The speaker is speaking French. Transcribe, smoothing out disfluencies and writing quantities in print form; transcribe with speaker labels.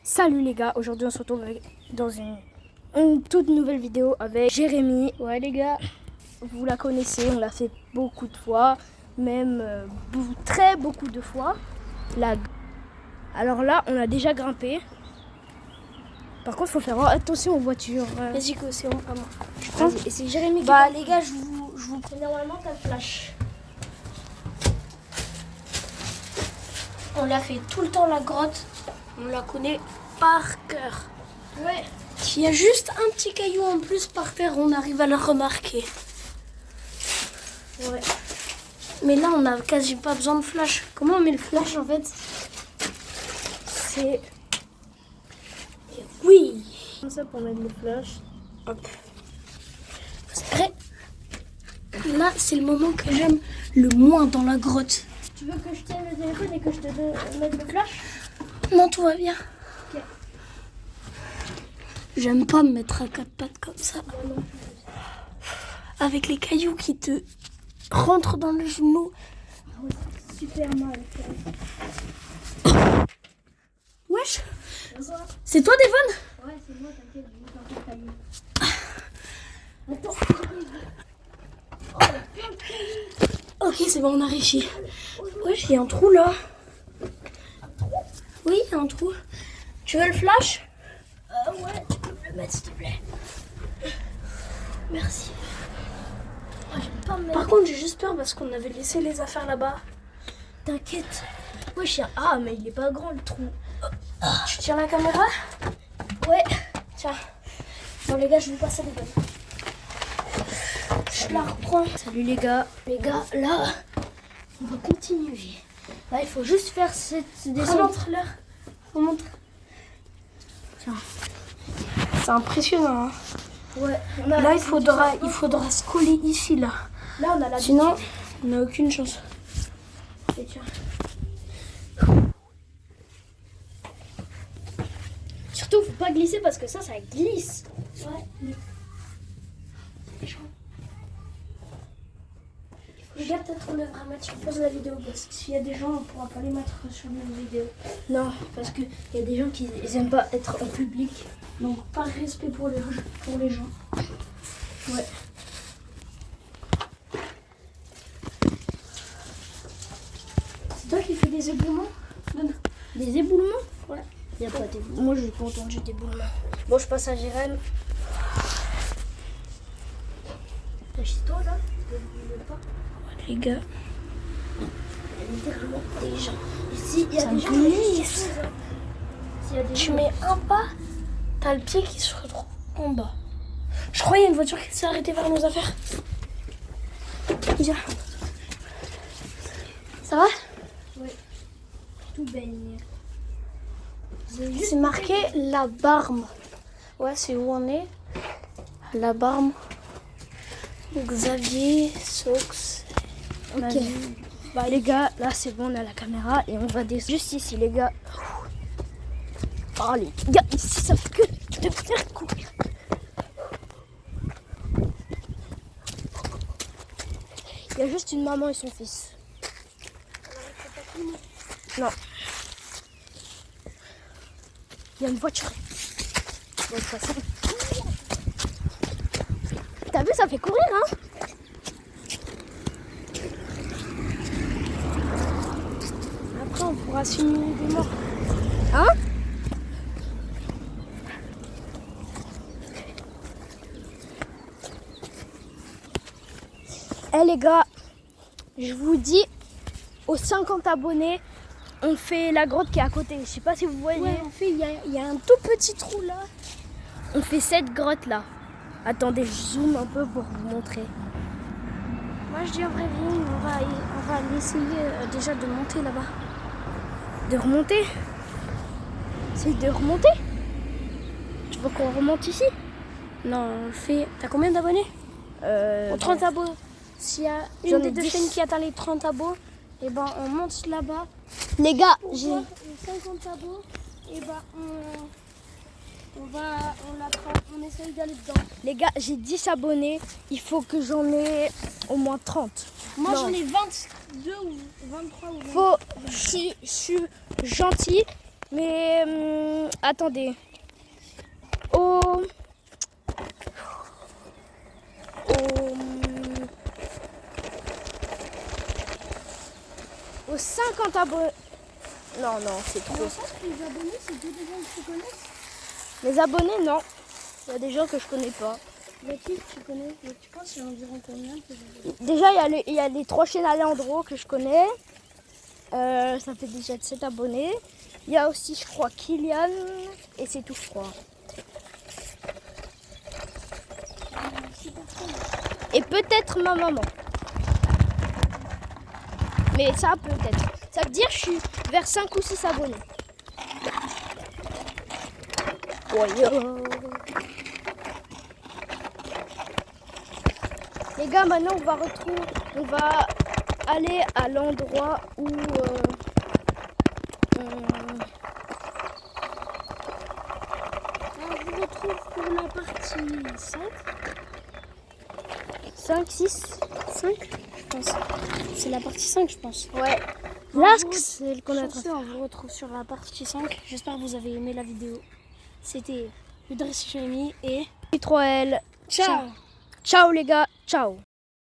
Speaker 1: Salut les gars, aujourd'hui on se retrouve dans une toute nouvelle vidéo avec Jérémy. Ouais les gars, vous la connaissez, on l'a fait beaucoup de fois, même très beaucoup de fois. Alors là, on a déjà grimpé. Par contre, il faut faire attention aux voitures.
Speaker 2: Vas-y, go, c'est bon, pas moi.
Speaker 1: Et c'est Jérémy qui...
Speaker 2: Bah les gars, je vous prends normalement ta flash. On l'a fait tout le temps la grotte. On la connaît par cœur.
Speaker 1: Ouais.
Speaker 2: S'il y a juste un petit caillou en plus par terre, on arrive à le remarquer.
Speaker 1: Ouais.
Speaker 2: Mais là, on n'a quasi pas besoin de flash. Comment on met le flash en fait?
Speaker 1: C'est
Speaker 2: Oui.
Speaker 1: comme ça pour mettre le flash.
Speaker 2: Hop. Là, c'est le moment que j'aime le moins dans la grotte.
Speaker 1: Tu veux que je tienne le téléphone et que je te mette le flash?
Speaker 2: Non, tout va bien.
Speaker 1: Ok.
Speaker 2: J'aime pas me mettre à quatre pattes comme ça. Avec les cailloux qui te rentrent dans le genou.
Speaker 1: Ah ouais, c'est super mal.
Speaker 2: Wesh,
Speaker 1: Bonsoir.
Speaker 2: c'est toi, Devon?
Speaker 1: Ouais, c'est moi, t'inquiète, je vais faire un caillou. Attends.
Speaker 2: Ok, c'est bon, on a réussi. Wesh, il y a un trou là. Oui, il y a un trou. Tu veux le flash?
Speaker 1: Ouais, tu peux me le mettre s'il te plaît.
Speaker 2: Merci.
Speaker 1: Oh, j'aime pas me mettre.
Speaker 2: Par contre, j'ai juste peur parce qu'on avait laissé les affaires là-bas.
Speaker 1: T'inquiète. Ouais, chien. Ah, mais il est pas grand le trou.
Speaker 2: Tu tiens la caméra?
Speaker 1: Ouais.
Speaker 2: Tiens. Bon, les gars, je vous passe à Devon. Je la reprends.
Speaker 1: Salut les gars. Les gars, là, on va continuer. Là, il faut juste faire cette descente.
Speaker 2: Remontre-leur. Remontre.
Speaker 1: Tiens.
Speaker 2: C'est impressionnant. Hein.
Speaker 1: Ouais.
Speaker 2: Là, il faudra se coller ici, là.
Speaker 1: Là, on a la.
Speaker 2: Sinon, on n'a aucune chance.
Speaker 1: Et tiens. Surtout, faut pas glisser parce que ça glisse.
Speaker 2: Ouais. Les gars, peut-être on devra mettre sur pause la vidéo parce que s'il y a des gens, on pourra pas les mettre sur nos vidéos.
Speaker 1: Non, parce qu'il y a des gens qui aiment pas être en public.
Speaker 2: Donc, par respect pour les gens.
Speaker 1: Ouais.
Speaker 2: C'est toi qui fais des éboulements? Donne.
Speaker 1: Des éboulements?
Speaker 2: Ouais.
Speaker 1: Il n'y a pas d'éboulements. Moi, je n'ai pas entendu d'éboulements. Bon, je passe à Jérémy. T'es chez toi, là?
Speaker 2: Les gars,
Speaker 1: Il y a littéralement des gens. Ici, il y a
Speaker 2: ça
Speaker 1: des gens.
Speaker 2: glisse.
Speaker 1: S'il y a des
Speaker 2: Tu
Speaker 1: gens.
Speaker 2: mets un pas, t'as le pied qui se retrouve en bas. Je crois qu'il y a une voiture qui s'est arrêtée vers nos affaires. Viens. Ça va?
Speaker 1: Ouais. Tout baigne.
Speaker 2: C'est marqué la Barme. Ouais, c'est où on est. La Barme. Xavier, Sox.
Speaker 1: Ok. Bah les gars, là c'est bon, on a la caméra et on va descendre juste ici les gars. Oh les gars, ici ça fait que de faire courir. Il y a juste une maman et son fils. Non. Il y a une voiture. Bon, de toute façon. T'as vu, ça fait courir hein.
Speaker 2: Après, on pourra simuler des morts.
Speaker 1: Hein? Eh les gars, je vous dis, aux 50 abonnés, on fait la grotte qui est à côté. Je sais pas si vous voyez.
Speaker 2: Ouais, en fait, il y a un tout petit trou là.
Speaker 1: On fait cette grotte là. Attendez, je zoome un peu pour vous montrer.
Speaker 2: Moi, je dis en vrai, viens, on va essayer déjà de monter là-bas.
Speaker 1: De remonter? C'est de remonter? Tu veux qu'on remonte ici?
Speaker 2: Non, on le fait. T'as combien d'abonnés? Aux 30 abos. S'il y a
Speaker 1: J'en
Speaker 2: une
Speaker 1: ai
Speaker 2: des deux
Speaker 1: 10.
Speaker 2: chaînes qui atteint les 30 abos, et ben on monte là-bas.
Speaker 1: Les gars,
Speaker 2: Pour
Speaker 1: j'ai...
Speaker 2: voir les 50 abos, et ben on essaye d'aller dedans.
Speaker 1: Les gars, j'ai 10 abonnés. Il faut que j'en ai au moins 30.
Speaker 2: Moi
Speaker 1: Non.
Speaker 2: j'en ai 22 ou 23 ou 24.
Speaker 1: Je suis gentil. Mais attendez. Aux 50 abonnés. Non, c'est trop.
Speaker 2: Les abonnés, c'est que des gens que tu connais.
Speaker 1: Les abonnés, non. Il y a des gens que je connais pas.
Speaker 2: Il y a qui que tu connais? Tu penses qu'il y a environ combien?
Speaker 1: Déjà, il y a les 3 chaînes Alejandro que je connais. Ça fait déjà 7 abonnés. Il y a aussi, je crois, Kylian. Et c'est tout, je crois. Et peut-être ma maman. Mais ça, peut-être. Ça veut dire que je suis vers 5 ou 6 abonnés. Les gars, maintenant on va aller à l'endroit où
Speaker 2: On vous retrouve pour la partie 5.
Speaker 1: 5, 6.
Speaker 2: 5, je pense. C'est la partie 5, je pense.
Speaker 1: Ouais. Là, c'est le qu'on a.
Speaker 2: On vous retrouve sur la partie 5. J'espère que vous avez aimé la vidéo. C'était Udress Jérémy et
Speaker 1: 3L.
Speaker 2: ciao.
Speaker 1: Ciao les gars, ciao.